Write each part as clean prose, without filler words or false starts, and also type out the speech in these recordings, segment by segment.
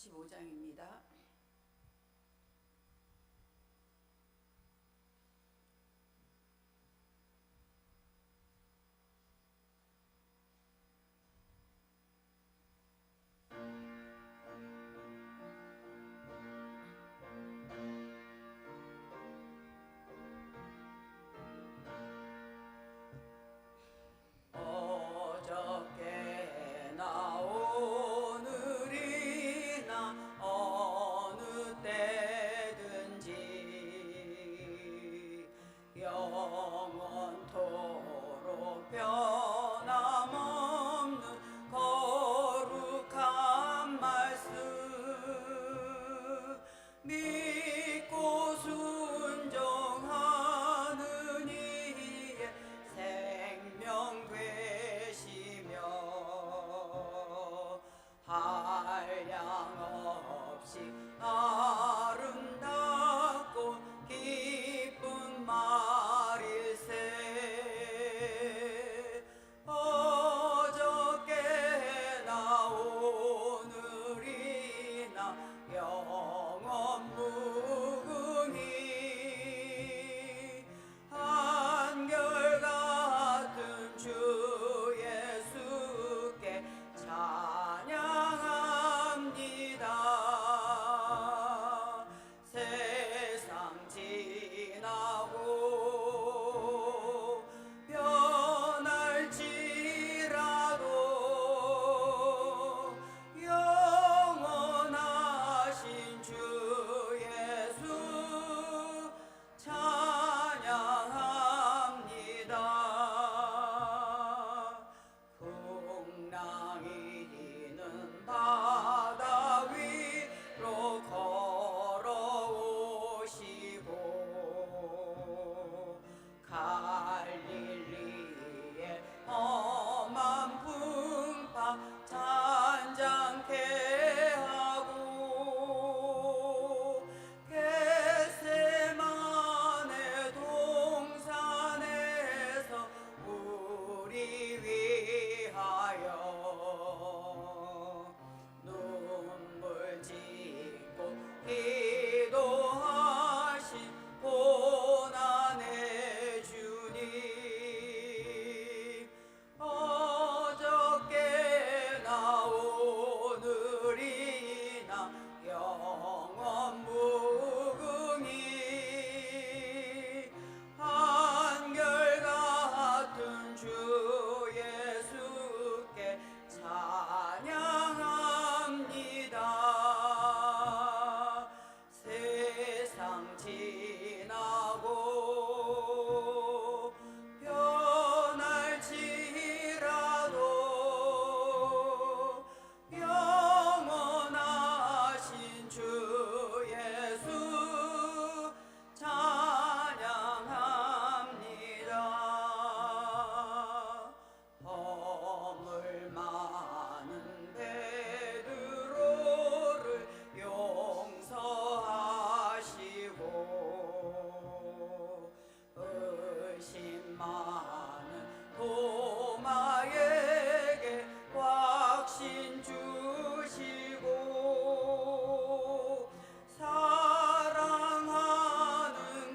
35장입니다. 영원토록 변함없는 거룩한 말씀 믿고 순종하는 이의 생명 되시며 한량없이 아름답고 기쁜 말일세 어저께나 오늘이나 영원 무궁히 한결같은 주 예수께 찬양합니다. 세상 지나고 변할지라도 영원하신 주 예수 찬양합니다. 풍랑이는 바다 위로 걸어오시고 갈릴리의 험한 풍파 잔잔케 하고 겟세마네 동산에서 우리 위하여 눈물 짓고 기도하신 고난의 주님 어저께나 오늘이나 영원 무궁히 한결같은 주 예수께 찬양합니다. 세상 지나고 변할지라도 영원하신 주 예수 찬양합니다. 허물 많은 베드로를 용서하시고 의심 많은 도마에게 확신 주시고 사랑하는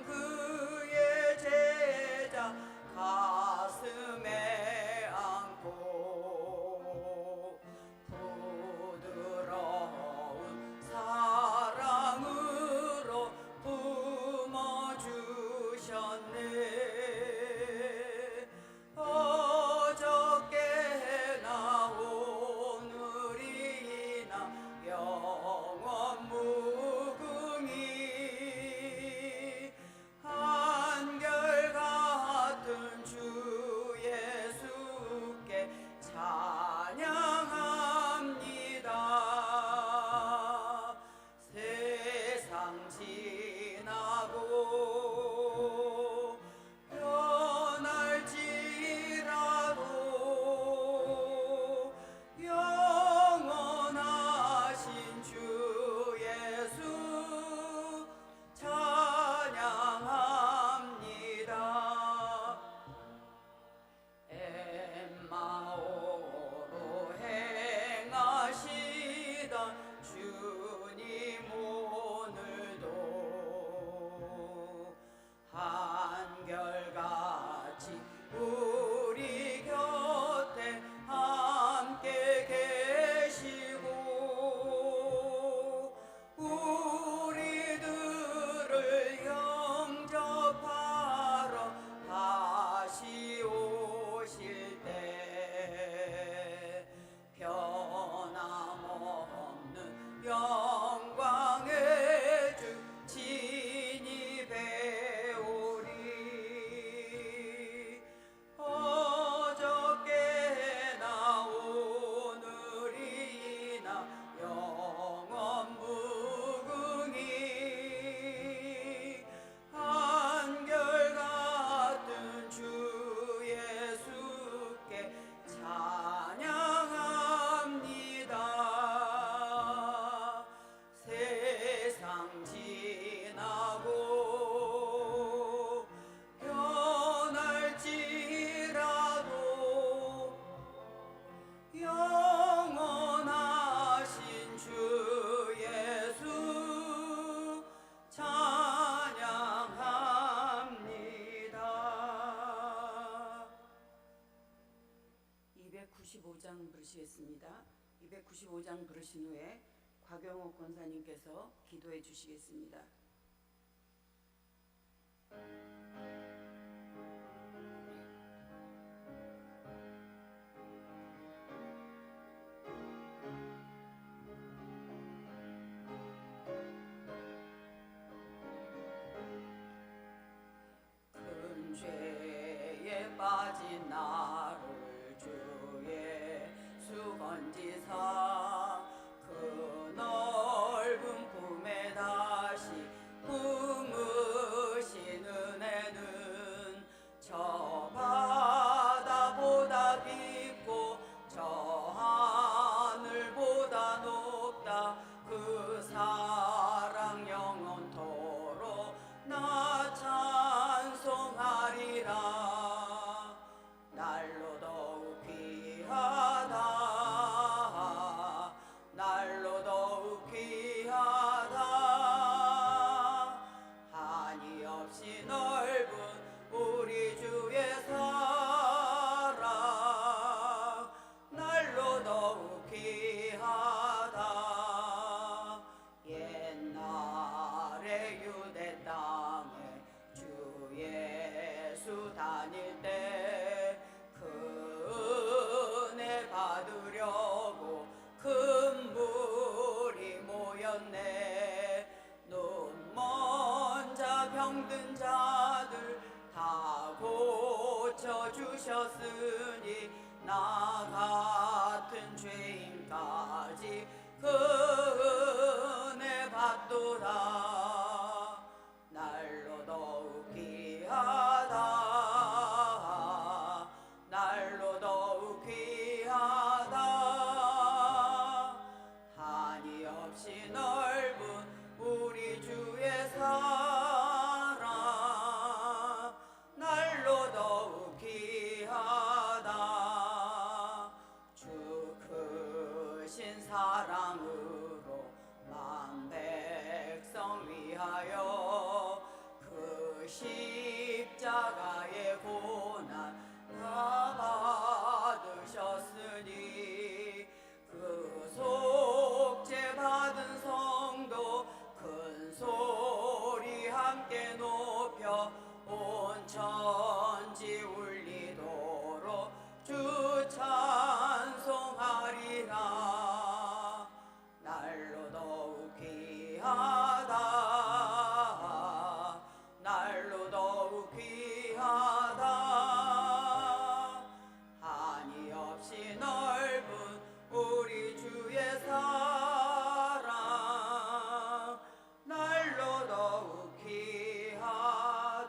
그의 제자 가슴에 안고 부드러운 사랑으로 품어주셨네. 어저께나 오늘이나 영원 무궁히 한결같은 주 예수께 찬양합니다. 세상 지나고 변할지라도 영원하신 주 예수 찬양합니다. 엠마오로 행하시던 주 부르시겠습니다. 295장 부르신 후에 곽영옥 권사님께서 기도해 주시겠습니다. 큰 죄에 빠진 나를 주의 수건지사 그 넓은 품에 다시 품으신 은혜는 저 바다보다 깊고 저 하늘보다 높다. 그 사랑 영원토록 나 찬송하리라. 날로 더욱 귀하다. 날로 더욱 귀하다. 한이 없이 넓은 우리 주의 사랑 날로 더욱 귀하다. 옛날에 유대 땅에 주 예수 다닐 때 그 은혜 받으려고 큰 무리 모였네. 눈 먼 자 병든 자들 다 고쳐주셨으니 나 같은 죄인까지 그 은혜 받도다. 날로 더욱 귀하다. 날로 더욱 귀하다. 한이 없이 넓은 우리 주의 사랑 날로 더욱 귀하다. 주 크신 사랑으로 만 백성 위하여 그 십자가의 고난 다 받으셨으니 그 속죄 받은 성도 큰 소리 함께 높여 온 천지 울리도록 주 찬송하리라. 날로 더욱 귀하다. 날로 더욱 귀하다. 한이 없이 넓은 우리 주의 사랑 날로 더욱 귀하다.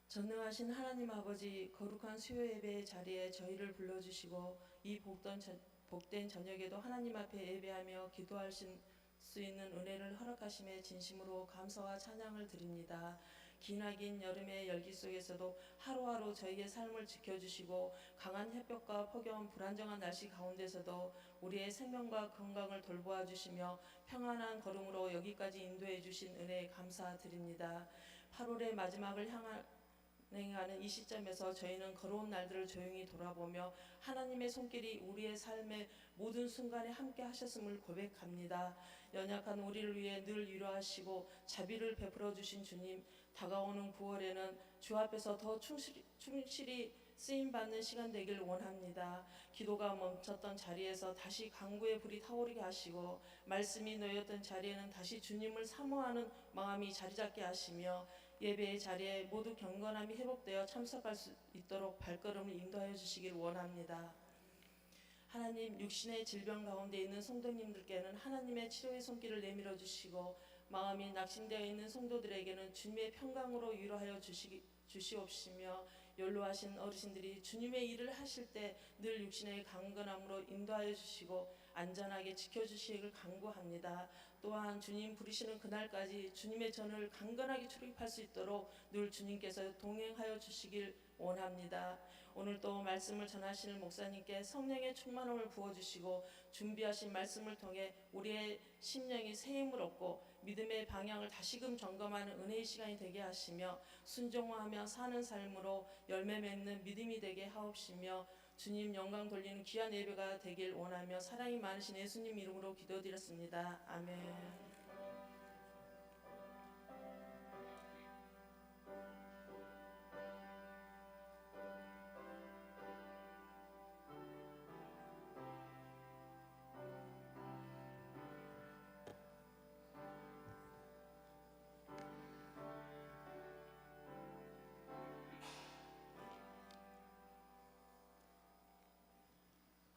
전능하신 하나님 아버지, 거룩한 수요 예배의 자리에 저희를 불러주시고 이 복된 저녁에도 하나님 앞에 예배하며 기도할 수 있는 은혜를 허락하심에 진심으로 감사와 찬양을 드립니다. 기나긴 여름의 열기 속에서도 하루하루 저희의 삶을 지켜주시고 강한 햇볕과 폭염, 불안정한 날씨 가운데서도 우리의 생명과 건강을 돌보아 주시며 평안한 걸음으로 여기까지 인도해 주신 은혜에 감사드립니다. 8월의 마지막을 행하는 이 시점에서 저희는 걸어온 날들을 조용히 돌아보며 하나님의 손길이 우리의 삶의 모든 순간에 함께 하셨음을 고백합니다. 연약한 우리를 위해 늘 위로하시고 자비를 베풀어 주신 주님, 다가오는 9월에는 주 앞에서 더 충실히 쓰임받는 시간 되길 원합니다. 기도가 멈췄던 자리에서 다시 간구의 불이 타오르게 하시고 말씀이 놓였던 자리에는 다시 주님을 사모하는 마음이 자리잡게 하시며 예배의 자리에 모두 경건함이 회복되어 참석할 수 있도록 발걸음을 인도하여 주시길 원합니다. 하나님, 육신의 질병 가운데 있는 성도님들께는 하나님의 치료의 손길을 내밀어 주시고 마음이 낙심되어 있는 성도들에게는 주님의 평강으로 위로하여 주시옵시며 연로하신 어르신들이 주님의 일을 하실 때 늘 육신의 강건함으로 인도하여 주시고 안전하게 지켜주시기를 간구합니다. 또한 주님 부르시는 그날까지 주님의 전을 강건하게 출입할 수 있도록 늘 주님께서 동행하여 주시길 원합니다. 오늘 또 말씀을 전하시는 목사님께 성령의 충만함을 부어주시고 준비하신 말씀을 통해 우리의 심령이 새 힘을 얻고 믿음의 방향을 다시금 점검하는 은혜의 시간이 되게 하시며 순종하며 사는 삶으로 열매 맺는 믿음이 되게 하옵시며 주님 영광 돌리는 귀한 예배가 되길 원하며 사랑이 많으신 예수님 이름으로 기도드렸습니다. 아멘.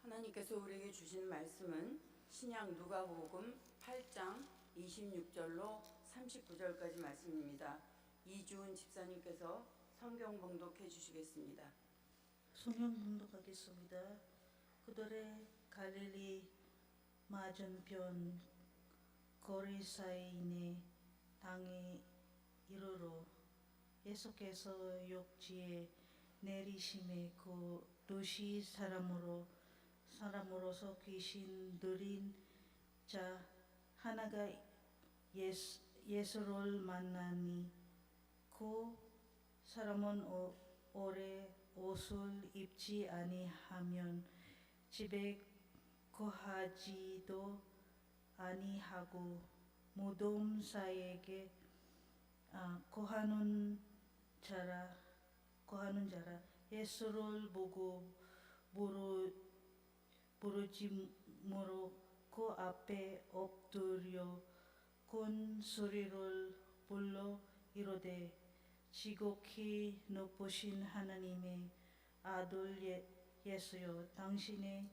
하나님께서 우리에게 주신 말씀은 신약 누가복음 8장 26절로 39절까지 말씀입니다. 이주은 집사님께서 성경 봉독해 주시겠습니다. 성경 봉독하겠습니다. 그들의 갈릴리 맞은편 거리사인의 땅에 이르러 예수께서 육지에 내리심에 그 도시 사람으로서 귀신 들린 자 하나가 예수를 만나니 그 사람은 오래 옷을 입지 아니하면 집에 거하지도 아니하고 무덤 사이에 거하는 자라 예수를 보고 부르짖으므로 그 앞에 엎드려 큰 소리를 불러 이르되 지극히 높으신 하나님의 아들 예수여 당신의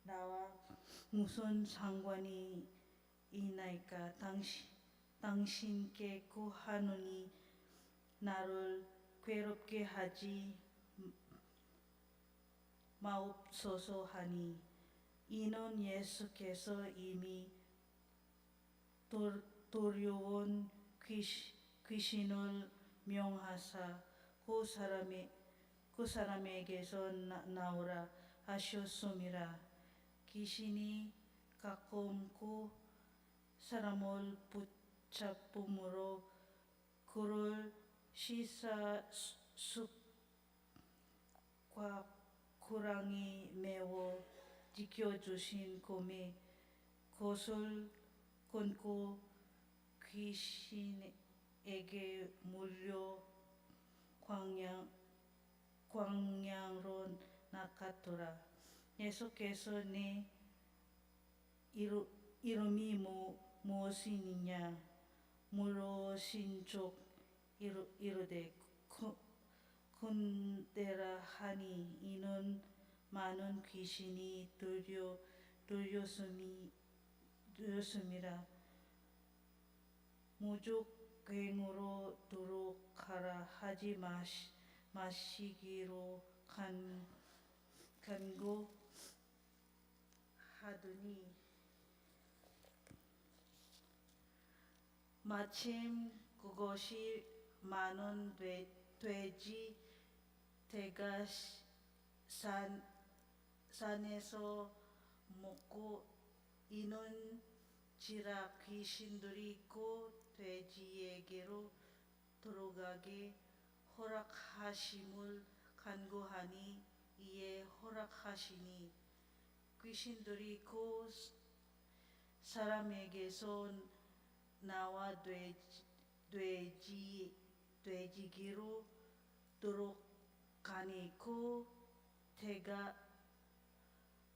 나와 무슨 상관이 있나이까. 당신께 구하노니 나를 괴롭게 하지 마옵소서 하니 이는 예수께서 이미 두려운 귀신을 명하사 그 사람에게서 나오라 하셨음이라. 귀신이 가끔 그 사람을 붙잡음으로 그를 숫과 구랑이 메워 지켜주신 금에 그것을 끊고 귀신에게 물려 광야로 나갔더라. 예수께서 내 이름이 무엇이냐 물으신즉 이르되 군대라 하니 이는 많은 귀신이 들렸음이라. 무적행으로 들어가라 하지 마시기로 간구하더니 마침 그것이 많은 돼지 떼가 산에서 먹고 있는지라 귀신들이 그 돼지에게로 들어가게 허락하심을 간구하니 이에 허락하시니 귀신들이 그 사람에게서 나와 돼지기로 들어가니 그 떼가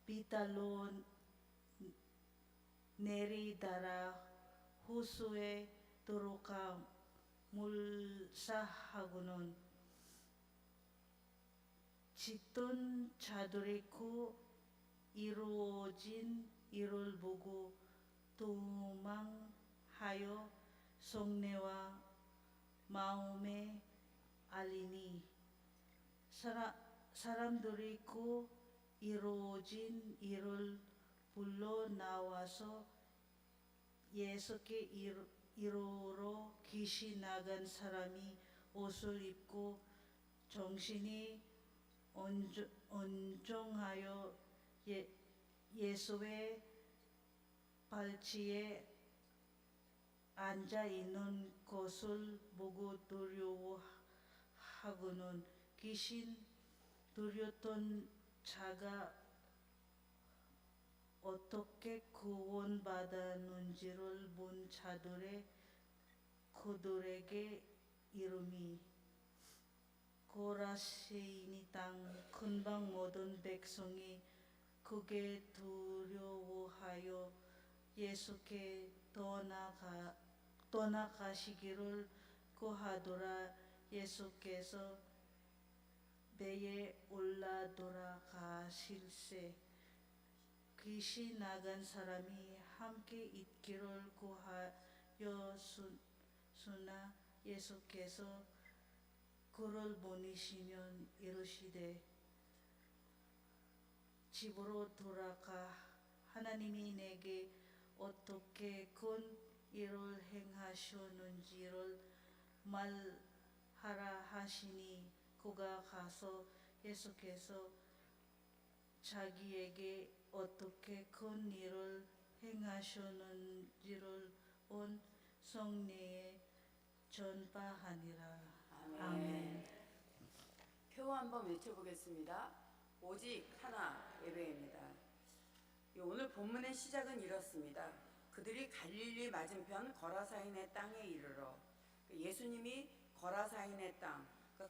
비탈로 내리다라 호수에 들어가 물사하고는 짖던 자들이 그 이루어진 일을 보고 도망하여 성내와 마음에 알리니 사람들이 그 이루어진 일을 불러 나와서 예수께 이르러 귀신 나간 사람이 옷을 입고 정신이 온종하여 예수의 발치에 앉아 있는 것을 보고 두려워하고는 귀신 들렸던 자가 어떻게 구원받았는지를 본 자들의 그들에게 이름이 고라세인이 땅 근방 모든 백성이 크게 두려워하여 예수께 떠나가시기를 구하더라. 예수께서 배에 올라 돌아가실새 귀신 나간 사람이 함께 있기를 구하였으나 예수께서 그를 보내시면 이르시되 집으로 돌아가 하나님이 내게 어떻게 큰 일을 행하셨는지를 말하라 하시니 그가 가서 예수께서 자기에게 어떻게 큰 일을 행하셨는지를 온 성내에 전파하니라. 아멘. 표어 한번 외쳐보겠습니다. 오직 하나 예배입니다. 오늘 본문의 시작은 이렇습니다. 그들이 갈릴리 맞은편 거라사인의 땅에 이르러, 예수님이 거라사인의 땅,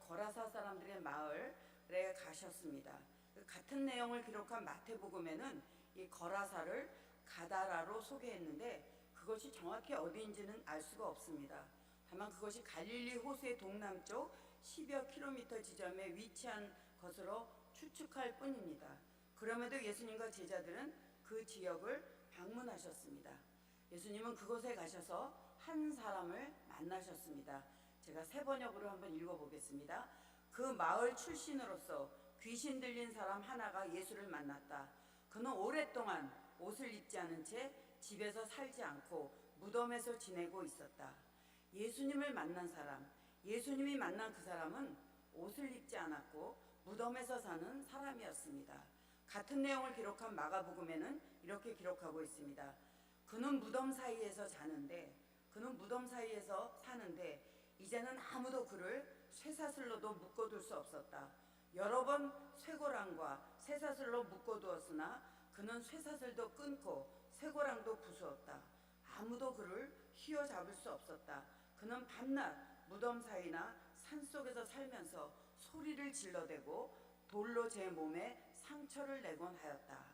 거라사 사람들의 마을에 가셨습니다. 같은 내용을 기록한 마태복음에는 이 거라사를 가다라로 소개했는데 그것이 정확히 어디인지는 알 수가 없습니다. 다만 그것이 갈릴리 호수의 동남쪽 10여 킬로미터 지점에 위치한 것으로 추측할 뿐입니다. 그럼에도 예수님과 제자들은 그 지역을 방문하셨습니다. 예수님은 그곳에 가셔서 한 사람을 만나셨습니다. 제가 새 번역으로 한번 읽어보겠습니다. 그 마을 출신으로서 귀신 들린 사람 하나가 예수를 만났다. 그는 오랫동안 옷을 입지 않은 채 집에서 살지 않고 무덤에서 지내고 있었다. 예수님을 만난 사람, 예수님이 만난 그 사람은 옷을 입지 않았고 무덤에서 사는 사람이었습니다. 같은 내용을 기록한 마가복음에는 이렇게 기록하고 있습니다. 그는 무덤 사이에서 사는데 이제는 아무도 그를 쇠사슬로도 묶어둘 수 없었다. 여러 번 쇠고랑과 쇠사슬로 묶어두었으나 그는 쇠사슬도 끊고 쇠고랑도 부수었다. 아무도 그를 휘어잡을 수 없었다. 그는 밤낮 무덤 사이나 산속에서 살면서 소리를 질러대고 돌로 제 몸에 상처를 내곤 하였다.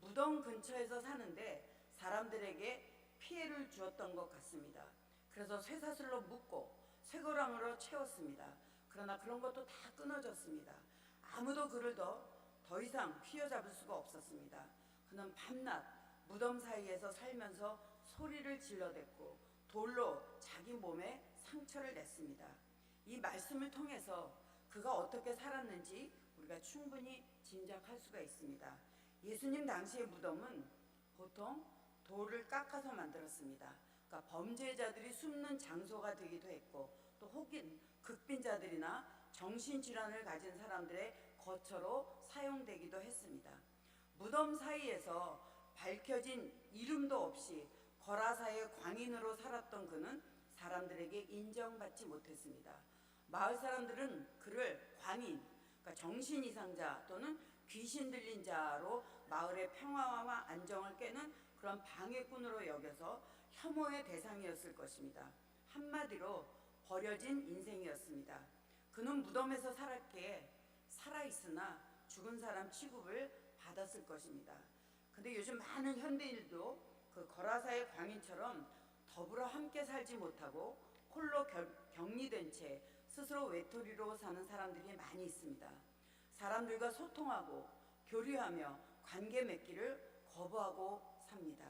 무덤 근처에서 사는데 사람들에게 피해를 주었던 것 같습니다. 그래서 쇠사슬로 묶고 쇠고랑으로 채웠습니다. 그러나 그런 것도 다 끊어졌습니다. 아무도 그를 더 이상 휘어잡을 수가 없었습니다. 그는 밤낮 무덤 사이에서 살면서 소리를 질러댔고 돌로 자기 몸에 상처를 냈습니다. 이 말씀을 통해서 그가 어떻게 살았는지 우리가 충분히 짐작할 수가 있습니다. 예수님 당시의 무덤은 보통 돌을 깎아서 만들었습니다. 그러니까 범죄자들이 숨는 장소가 되기도 했고 또 혹은 극빈자들이나 정신질환을 가진 사람들의 거처로 사용되기도 했습니다. 무덤 사이에서 밝혀진 이름도 없이 거라사의 광인으로 살았던 그는 사람들에게 인정받지 못했습니다. 마을 사람들은 그를 광인, 그러니까 정신 이상자 또는 귀신 들린 자로 마을의 평화와 안정을 깨는 그런 방해꾼으로 여겨서 혐오의 대상이었을 것입니다. 한마디로 버려진 인생이었습니다. 그는 무덤에서 살았기에 살아있으나 죽은 사람 취급을 받았을 것입니다. 근데 요즘 많은 현대인들도 그 거라사의 광인처럼 더불어 함께 살지 못하고 홀로 격리된 채 스스로 외톨이로 사는 사람들이 많이 있습니다. 사람들과 소통하고 교류하며 관계 맺기를 거부하고 삽니다.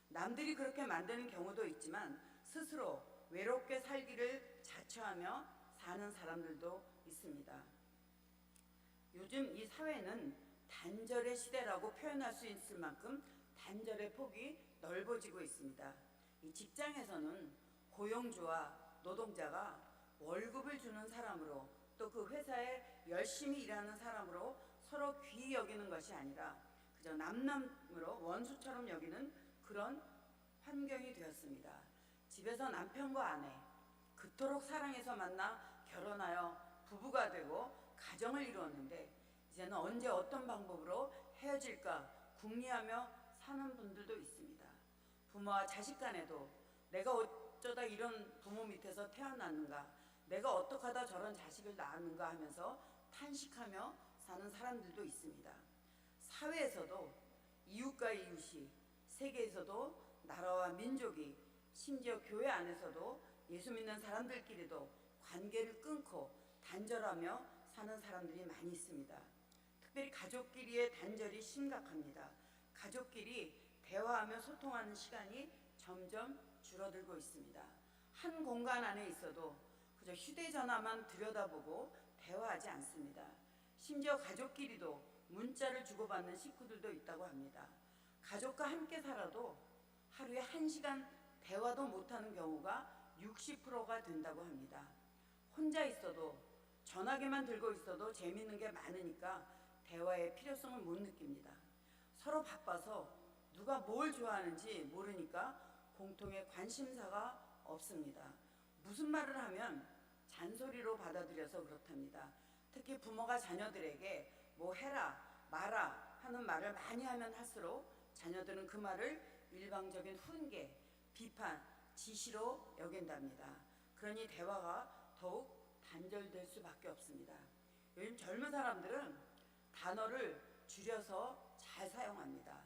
남들이 그렇게 만드는 경우도 있지만 스스로 외롭게 살기를 자처하며 사는 사람들도 있습니다. 요즘 이 사회는 단절의 시대라고 표현할 수 있을 만큼 단절의 폭이 넓어지고 있습니다. 이 직장에서는 고용주와 노동자가 월급을 주는 사람으로 또 그 회사에 열심히 일하는 사람으로 서로 귀히 여기는 것이 아니라 그저 남남으로 원수처럼 여기는 그런 환경이 되었습니다. 집에서 남편과 아내 그토록 사랑해서 만나 결혼하여 부부가 되고 가정을 이루었는데 이제는 언제 어떤 방법으로 헤어질까 궁리하며 사는 분들도 있습니다. 부모와 자식 간에도 내가 어쩌다 이런 부모 밑에서 태어났는가, 내가 어떻게 하다 저런 자식을 낳았는가 하면서 탄식하며 사는 사람들도 있습니다. 사회에서도 이웃과 이웃이, 세계에서도 나라와 민족이, 심지어 교회 안에서도 예수 믿는 사람들끼리도 관계를 끊고 단절하며 사는 사람들이 많이 있습니다. 특별히 가족끼리의 단절이 심각합니다. 가족끼리 대화하며 소통하는 시간이 점점 줄어들고 있습니다. 한 공간 안에 있어도 그저 휴대전화만 들여다보고 대화하지 않습니다. 심지어 가족끼리도 문자를 주고받는 식구들도 있다고 합니다. 가족과 함께 살아도 하루에 1시간 대화도 못하는 경우가 60%가 된다고 합니다. 혼자 있어도 전화기만 들고 있어도 재밌는 게 많으니까 대화의 필요성을 못 느낍니다. 서로 바빠서 누가 뭘 좋아하는지 모르니까 공통의 관심사가 없습니다. 무슨 말을 하면 잔소리로 받아들여서 그렇답니다. 특히 부모가 자녀들에게 뭐 해라, 마라 하는 말을 많이 하면 할수록 자녀들은 그 말을 일방적인 훈계, 비판, 지시로 여긴답니다. 그러니 대화가 더욱 단절될 수밖에 없습니다. 요즘 젊은 사람들은 단어를 줄여서 잘 사용합니다.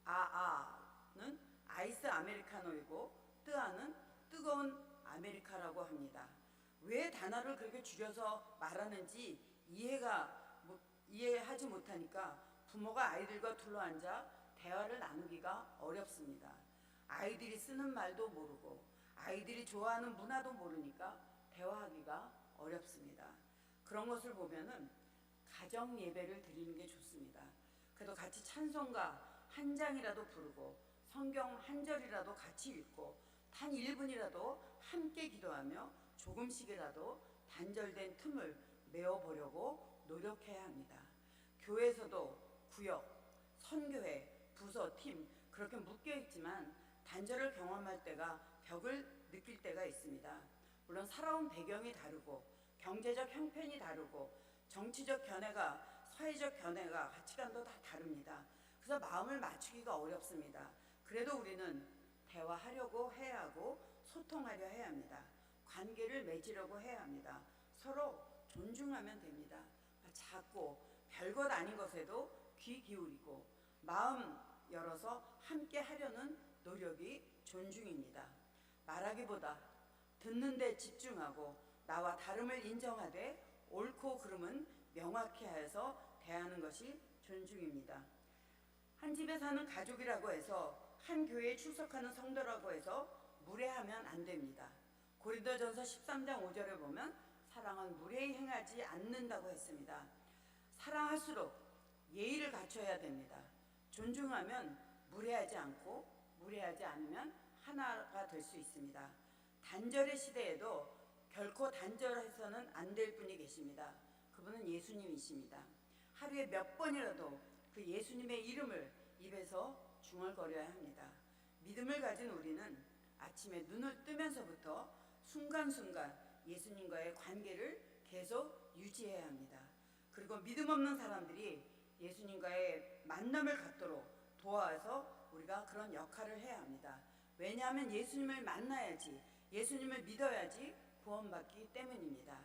아아는 아이스 아메리카노이고 뜨아는 뜨거운 아메리카라고 합니다. 왜 단어를 그렇게 줄여서 말하는지 이해하지 못하니까 부모가 아이들과 둘러앉아 대화를 나누기가 어렵습니다. 아이들이 쓰는 말도 모르고 아이들이 좋아하는 문화도 모르니까 대화하기가 어렵습니다. 그런 것을 보면은 가정 예배를 드리는 게 좋습니다. 그래도 같이 찬송가 한 장이라도 부르고 성경 한 절이라도 같이 읽고 단 1분이라도 함께 기도하며 조금씩이라도 단절된 틈을 메워보려고 노력해야 합니다. 교회에서도 구역, 선교회, 부서, 팀 그렇게 묶여있지만 단절을 경험할 때가 벽을 느낄 때가 있습니다. 물론 살아온 배경이 다르고 경제적 형편이 다르고 정치적 견해가, 사회적 견해가, 가치관도 다 다릅니다. 그래서 마음을 맞추기가 어렵습니다. 그래도 우리는 대화하려고 해야 하고 소통하려 해야 합니다. 관계를 맺으려고 해야 합니다. 서로 존중하면 됩니다. 작고 별것 아닌 것에도 귀 기울이고 마음 열어서 함께 하려는 노력이 존중입니다. 말하기보다 듣는 데 집중하고 나와 다름을 인정하되 옳고 그름은 명확히 하여서 대하는 것이 존중입니다. 한 집에 사는 가족이라고 해서 한 교회에 출석하는 성도라고 해서 무례하면 안 됩니다. 고린도전서 13장 5절에 보면 사랑은 무례히 행하지 않는다고 했습니다. 사랑할수록 예의를 갖춰야 됩니다. 존중하면 무례하지 않고 무례하지 않으면 하나가 될 수 있습니다. 단절의 시대에도 결코 단절해서는 안 될 분이 계십니다. 그분은 예수님이십니다. 하루에 몇 번이라도 그 예수님의 이름을 입에서 중얼거려야 합니다. 믿음을 가진 우리는 아침에 눈을 뜨면서부터 순간순간 예수님과의 관계를 계속 유지해야 합니다. 그리고 믿음 없는 사람들이 예수님과의 만남을 갖도록 도와서 우리가 그런 역할을 해야 합니다. 왜냐하면 예수님을 만나야지, 예수님을 믿어야지 구원받기 때문입니다.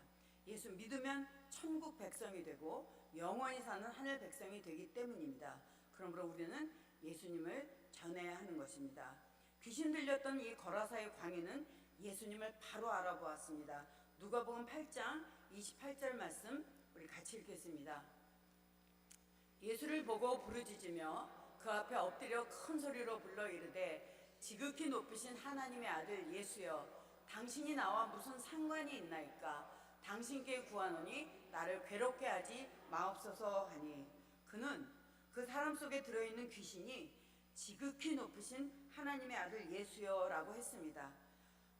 예수 믿으면 천국 백성이 되고 영원히 사는 하늘 백성이 되기 때문입니다. 그러므로 우리는 예수님을 전해야 하는 것입니다. 귀신 들렸던 이 거라사의 광인은 예수님을 바로 알아보았습니다. 누가복음 8장 28절 말씀 우리 같이 읽겠습니다. 예수를 보고 부르짖으며 그 앞에 엎드려 큰 소리로 불러 이르되 지극히 높으신 하나님의 아들 예수여 당신이 나와 무슨 상관이 있나이까 당신께 구하노니 나를 괴롭게 하지 마옵소서 하니 그는 그 사람 속에 들어있는 귀신이 지극히 높으신 하나님의 아들 예수여 라고 했습니다.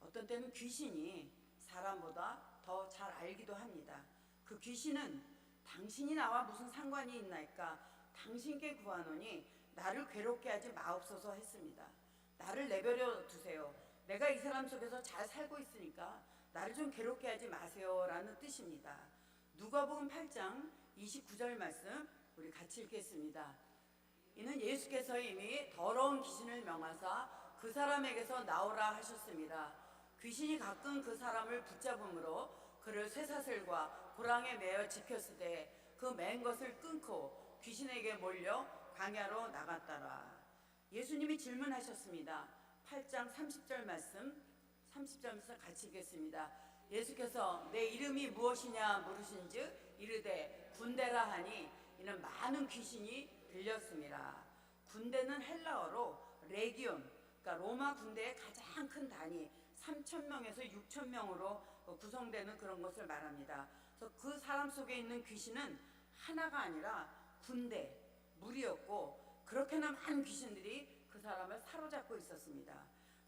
어떤 때는 귀신이 사람보다 더 잘 알기도 합니다. 그 귀신은 당신이 나와 무슨 상관이 있나이까 당신께 구하노니 나를 괴롭게 하지 마옵소서 했습니다. 나를 내버려 두세요. 내가 이 사람 속에서 잘 살고 있으니까 나를 좀 괴롭게 하지 마세요 라는 뜻입니다. 누가복음 8장 29절 말씀 우리 같이 읽겠습니다. 이는 예수께서 이미 더러운 귀신을 명하사 그 사람에게서 나오라 하셨습니다. 귀신이 가끔 그 사람을 붙잡음으로 그를 쇠사슬과 고랑에 매어 지켰으되 그 맨 것을 끊고 귀신에게 몰려 광야로 나갔더라. 예수님이 질문하셨습니다. 8장 30절 말씀 30절에서 같이 읽겠습니다. 예수께서 내 이름이 무엇이냐 물으신즉 이르되 군대라 하니 이는 많은 귀신이 들렸습니다. 군대는 헬라어로 레기온, 그러니까 로마 군대의 가장 큰 단위 3,000명에서 6,000명으로 구성되는 그런 것을 말합니다. 그래서 그 사람 속에 있는 귀신은 하나가 아니라 군대, 무리였고 그렇게나 많은 귀신들이 그 사람을 사로잡고 있었습니다.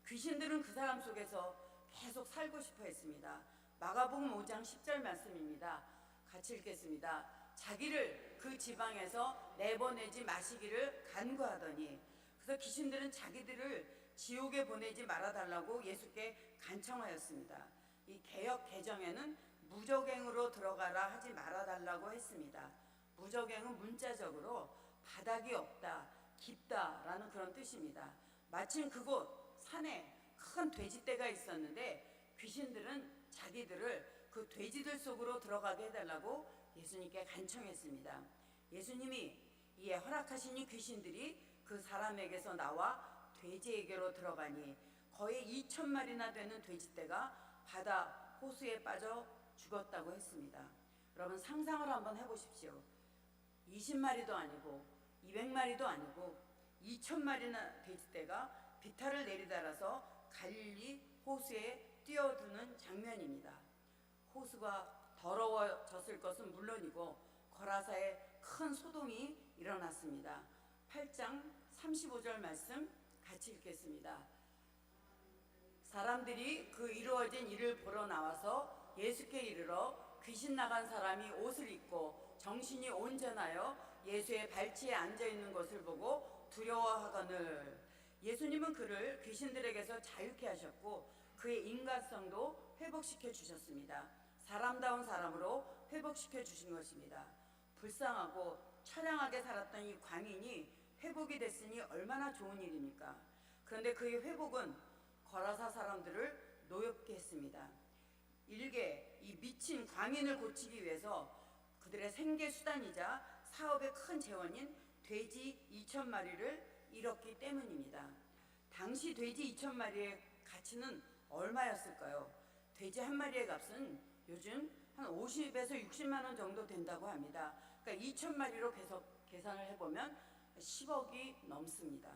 귀신들은 그 사람 속에서 계속 살고 싶어 했습니다. 마가복음 5장 10절 말씀입니다. 같이 읽겠습니다. 자기를 그 지방에서 내보내지 마시기를 간구하더니, 그래서 귀신들은 자기들을 지옥에 보내지 말아달라고 예수께 간청하였습니다. 이 개역 개정에는 무적행으로 들어가라 하지 말아달라고 했습니다. 무적행은 문자적으로 바닥이 없다, 깊다라는 그런 뜻입니다. 마침 그곳 산에 큰 돼지떼가 있었는데 귀신들은 자기들을 그 돼지들 속으로 들어가게 해달라고 예수님께 간청했습니다. 예수님이 이에 허락하시니 귀신들이 그 사람에게서 나와 돼지에게로 들어가니 거의 2,000마리나 되는 돼지떼가 바다 호수에 빠져 죽었다고 했습니다. 여러분 상상을 한번 해보십시오. 20마리도 아니고 200마리도 아니고 2,000마리나 돼지떼가 비탈을 내리달아서 갈릴리 호수에 뛰어드는 장면입니다. 호수가 더러워졌을 것은 물론이고 거라사에 큰 소동이 일어났습니다. 8장 35절 말씀 같이 읽겠습니다. 사람들이 그 이루어진 일을 보러 나와서 예수께 이르러 귀신 나간 사람이 옷을 입고 정신이 온전하여 예수의 발치에 앉아있는 것을 보고 두려워하거늘. 예수님은 그를 귀신들에게서 자유케 하셨고 그의 인간성도 회복시켜 주셨습니다. 사람다운 사람으로 회복시켜 주신 것입니다. 불쌍하고 처량하게 살았던 이 광인이 회복이 됐으니 얼마나 좋은 일입니까? 그런데 그의 회복은 거라사 사람들을 노엽게 했습니다. 일개 이 미친 광인을 고치기 위해서 그들의 생계 수단이자 사업의 큰 재원인 돼지 2,000마리를 잃었기 때문입니다. 당시 돼지 2,000마리의 가치는 얼마였을까요? 돼지 한 마리의 값은 요즘 한 50에서 60만 원 정도 된다고 합니다. 그러니까 2,000마리로 계속 계산을 해보면 10억이 넘습니다.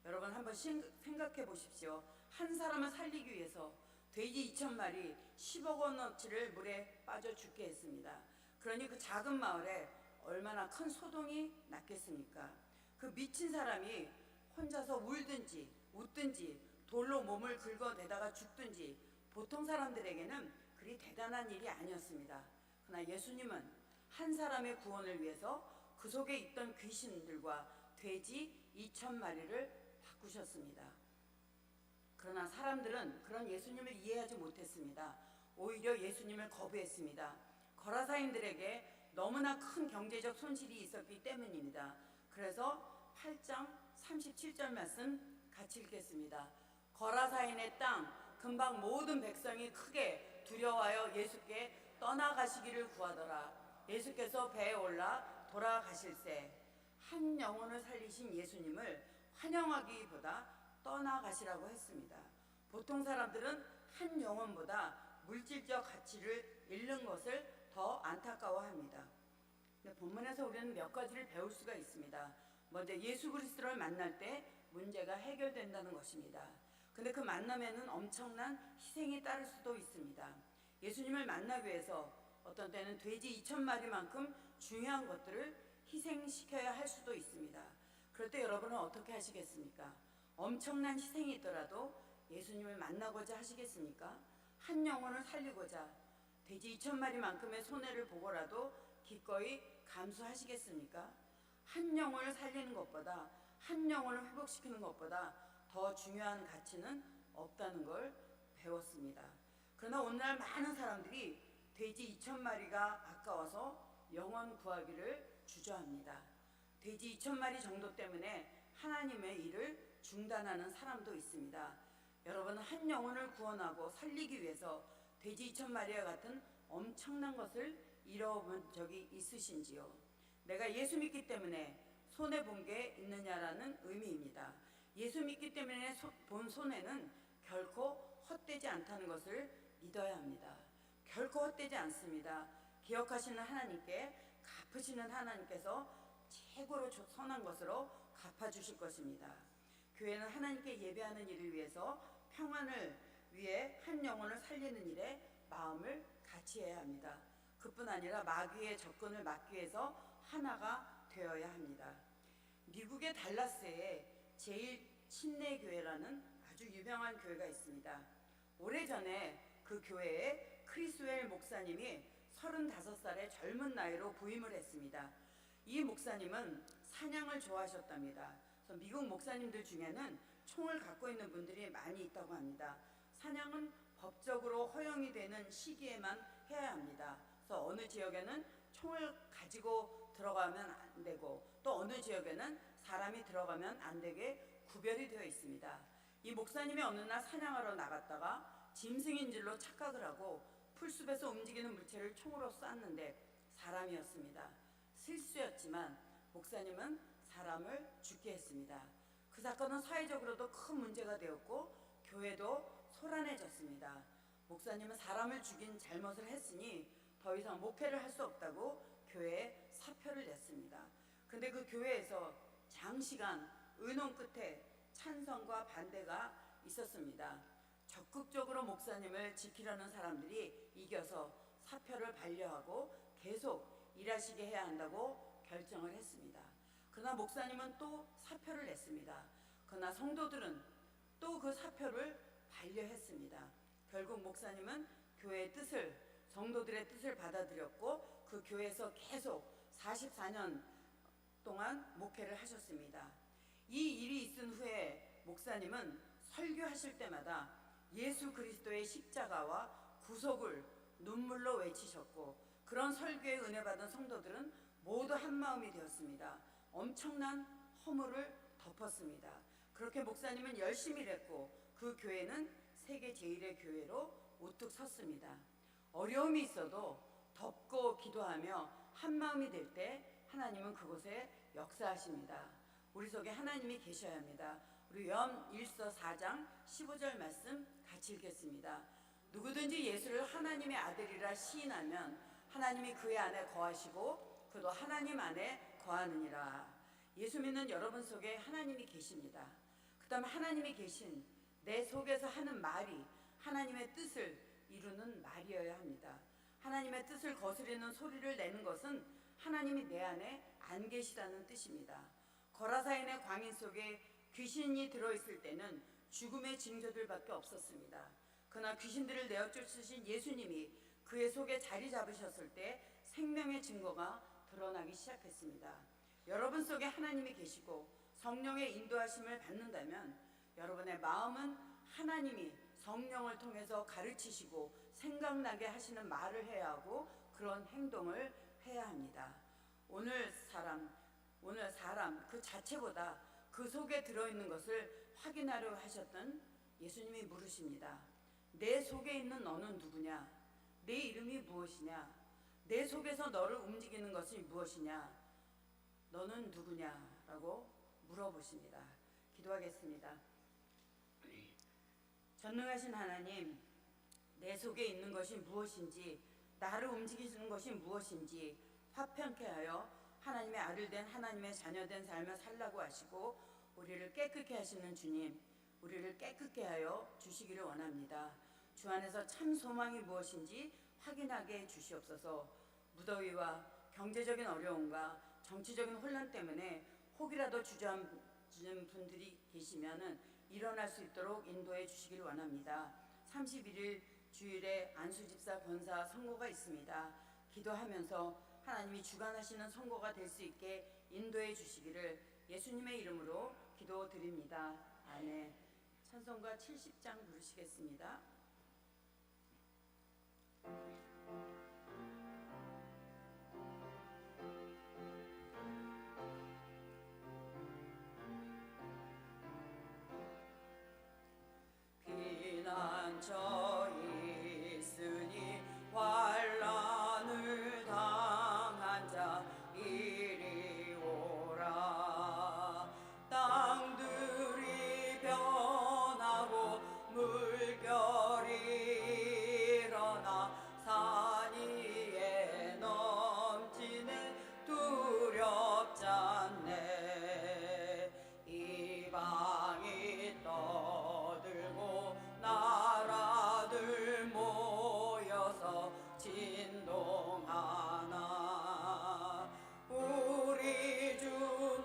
여러분 한번 생각해 보십시오. 한 사람을 살리기 위해서 돼지 2,000마리 10억 원어치를 물에 빠져 죽게 했습니다. 그러니 그 작은 마을에 얼마나 큰 소동이 났겠습니까? 그 미친 사람이 혼자서 울든지 웃든지 돌로 몸을 긁어내다가 죽든지 보통 사람들에게는 그리 대단한 일이 아니었습니다. 그러나 예수님은 한 사람의 구원을 위해서 그 속에 있던 귀신들과 돼지 2,000마리를 바꾸셨습니다. 그러나 사람들은 그런 예수님을 이해하지 못했습니다. 오히려 예수님을 거부했습니다. 거라사인들에게 너무나 큰 경제적 손실이 있었기 때문입니다. 그래서 8장 37절 말씀 같이 읽겠습니다. 거라사인의 땅 근방 모든 백성이 크게 두려워하여 예수께 떠나가시기를 구하더라. 예수께서 배에 올라 돌아가실새 한 영혼을 살리신 예수님을 환영하기보다 떠나가시라고 했습니다. 보통 사람들은 한 영혼보다 물질적 가치를 잃는 것을 더 안타까워합니다. 본문에서 우리는 몇 가지를 배울 수가 있습니다. 먼저 예수 그리스도를 만날 때 문제가 해결된다는 것입니다. 근데 그 만남에는 엄청난 희생이 따를 수도 있습니다. 예수님을 만나기 위해서 어떤 때는 돼지 2,000마리만큼 중요한 것들을 희생시켜야 할 수도 있습니다. 그럴 때 여러분은 어떻게 하시겠습니까? 엄청난 희생이 있더라도 예수님을 만나고자 하시겠습니까? 한 영혼을 살리고자 돼지 2,000마리만큼의 손해를 보고라도 기꺼이 감수하시겠습니까? 한 영혼을 살리는 것보다, 한 영혼을 회복시키는 것보다 더 중요한 가치는 없다는 걸 배웠습니다. 그러나 오늘날 많은 사람들이 돼지 2,000마리가 아까워서 영혼 구하기를 주저합니다. 돼지 2,000마리 정도 때문에 하나님의 일을 중단하는 사람도 있습니다. 여러분, 한 영혼을 구원하고 살리기 위해서 돼지 2,000마리와 같은 엄청난 것을 잃어본 적이 있으신지요? 내가 예수 믿기 때문에 손해본 게 있느냐라는 의미입니다. 예수 믿기 때문에 본 손해는 결코 헛되지 않다는 것을 믿어야 합니다. 결코 헛되지 않습니다. 기억하시는 하나님께, 갚으시는 하나님께서 최고로 선한 것으로 갚아주실 것입니다. 교회는 하나님께 예배하는 일을 위해서, 평안을 위해 한 영혼을 살리는 일에 마음을 같이 해야 합니다. 그뿐 아니라 마귀의 접근을 막기 위해서 하나가 되어야 합니다. 미국의 달라스에 제1침례교회라는 아주 유명한 교회가 있습니다. 오래전에 그 교회에 크리스웰 목사님이 35살의 젊은 나이로 부임을 했습니다. 이 목사님은 사냥을 좋아하셨답니다. 그래서 미국 목사님들 중에는 총을 갖고 있는 분들이 많이 있다고 합니다. 사냥은 법적으로 허용이 되는 시기에만 해야 합니다. 그래서 어느 지역에는 총을 가지고 들어가면 안 되고, 또 어느 지역에는 사람이 들어가면 안 되게 구별이 되어 있습니다. 이 목사님이 어느 날 사냥하러 나갔다가 짐승인 줄로 착각을 하고 풀숲에서 움직이는 물체를 총으로 쐈는데 사람이었습니다. 실수였지만 목사님은 사람을 죽게 했습니다. 그 사건은 사회적으로도 큰 문제가 되었고 교회도 소란해졌습니다. 목사님은 사람을 죽인 잘못을 했으니 더 이상 목회를 할 수 없다고 교회에 사표를 냈습니다. 근데 그 교회에서 장시간 의논 끝에 찬성과 반대가 있었습니다. 적극적으로 목사님을 지키려는 사람들이 이겨서 사표를 반려하고 계속 일하시게 해야 한다고 결정을 했습니다. 그러나 목사님은 또 사표를 냈습니다. 그러나 성도들은 또 그 사표를 반려했습니다. 결국 목사님은 교회의 뜻을, 성도들의 뜻을 받아들였고 그 교회에서 계속 44년 동안 목회를 하셨습니다. 이 일이 있은 후에 목사님은 설교하실 때마다 예수 그리스도의 십자가와 구속을 눈물로 외치셨고, 그런 설교에 은혜 받은 성도들은 모두 한마음이 되었습니다. 엄청난 허물을 덮었습니다. 그렇게 목사님은 열심히 일했고 그 교회는 세계 제1의 교회로 우뚝 섰습니다. 어려움이 있어도 덮고 기도하며 한마음이 될 때 하나님은 그곳에 역사하십니다. 우리 속에 하나님이 계셔야 합니다. 우리 요한 1서 4장 15절 말씀 같이 읽겠습니다. 누구든지 예수를 하나님의 아들이라 시인하면 하나님이 그의 안에 거하시고 그도 하나님 안에 거하느니라. 예수 믿는 여러분 속에 하나님이 계십니다. 그 다음에 하나님이 계신 내 속에서 하는 말이 하나님의 뜻을 이루는 말이어야 합니다. 하나님의 뜻을 거스르는 소리를 내는 것은 하나님이 내 안에 안 계시다는 뜻입니다. 거라사인의 광인 속에 귀신이 들어있을 때는 죽음의 징조들밖에 없었습니다. 그러나 귀신들을 내어 쫓으신 예수님이 그의 속에 자리 잡으셨을 때 생명의 증거가 드러나기 시작했습니다. 여러분 속에 하나님이 계시고 성령의 인도하심을 받는다면 여러분의 마음은 하나님이 성령을 통해서 가르치시고 생각나게 하시는 말을 해야 하고 그런 행동을 해야 합니다. 오늘 사람 그 자체보다 그 속에 들어있는 것을 확인하려 하셨던 예수님이 물으십니다. 내 속에 있는 너는 누구냐? 내 이름이 무엇이냐? 내 속에서 너를 움직이는 것이 무엇이냐? 너는 누구냐? 라고 물어보십니다. 기도하겠습니다. 전능하신 하나님, 내 속에 있는 것이 무엇인지, 나를 움직이시는 것이 무엇인지 화평케 하여 하나님의 아들 된 하나님의 자녀 된 삶을 살라고 하시고 우리를 깨끗게 하시는 주님, 우리를 깨끗게 하여 주시기를 원합니다. 주 안에서 참 소망이 무엇인지 확인하게 해 주시옵소서. 무더위와 경제적인 어려움과 정치적인 혼란 때문에 혹이라도 주저앉은 분들이 계시면은 일어날 수 있도록 인도해 주시기를 원합니다. 31일 주일에 안수집사 권사 선고가 있습니다. 기도하면서 하나님이 주관하시는 선고가 될 수 있게 인도해 주시기를 예수님의 이름으로 기도드립니다. 아멘. 찬송가 70장 부르시겠습니다. 피난처 있으니 환난을 당한 자 이리 오라. 땅들이 변하고 물결이 일어나 산 위에 넘치네 두렵지 않네. 이방이 떠들고 나라들 모여서 진동하나. 우리 주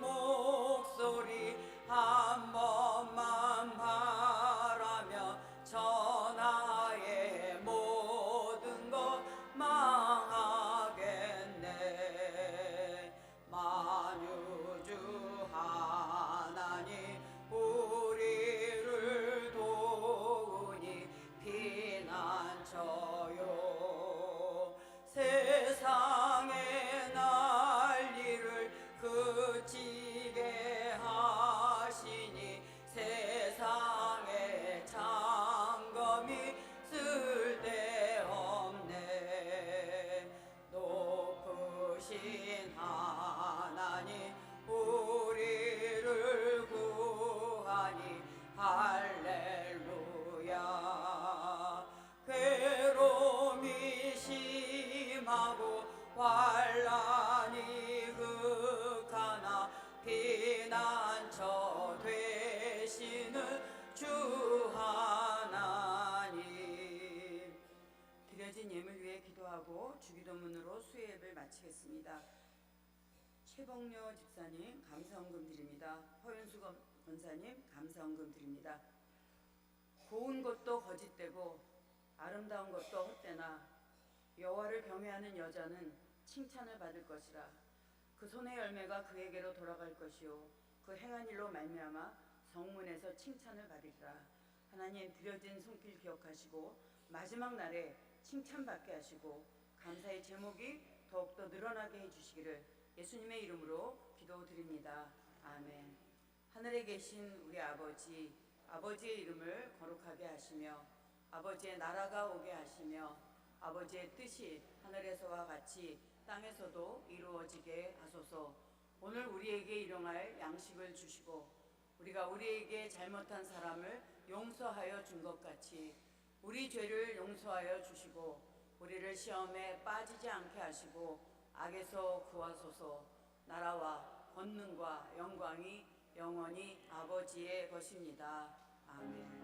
목소리 한 번만 바라며 천하의 모든 것 망하겠네. 만유주 하나님 우리를 도우니 피난처요. 세상의 난리를 그치게 하시니 세상의 장검이 쓸데없네. 높으신 하나님 우리를 구하니 할렐루야. 괴로움이 심하고 환난이 극하나 피난처 되시는 주 하나님. 드려진 예물 위해 기도하고 주기도문으로 수요예배를 마치겠습니다. 최봉료 집사님 감사헌금 드립니다. 허윤수 권사님 감사헌금 드립니다. 고운 것도 거짓되고 아름다운 것도 헛되나 여호와를 경외하는 여자는 칭찬을 받을 것이라. 그 손의 열매가 그에게로 돌아갈 것이요 그 행한 일로 말미암아 성문에서 칭찬을 받으리라. 하나님 드려진 손길 기억하시고 마지막 날에 칭찬받게 하시고 감사의 제목이 더욱더 늘어나게 해주시기를 예수님의 이름으로 기도드립니다. 아멘. 하늘에 계신 우리 아버지, 아버지의 이름을 거룩하게 하시며 아버지의 나라가 오게 하시며 아버지의 뜻이 하늘에서와 같이 땅에서도 이루어지게 하소서. 오늘 우리에게 일용할 양식을 주시고 우리가 우리에게 잘못한 사람을 용서하여 준 것 같이 우리 죄를 용서하여 주시고 우리를 시험에 빠지지 않게 하시고 악에서 구하소서. 나라와 권능과 영광이 영원히 아버지의 것입니다. 아멘.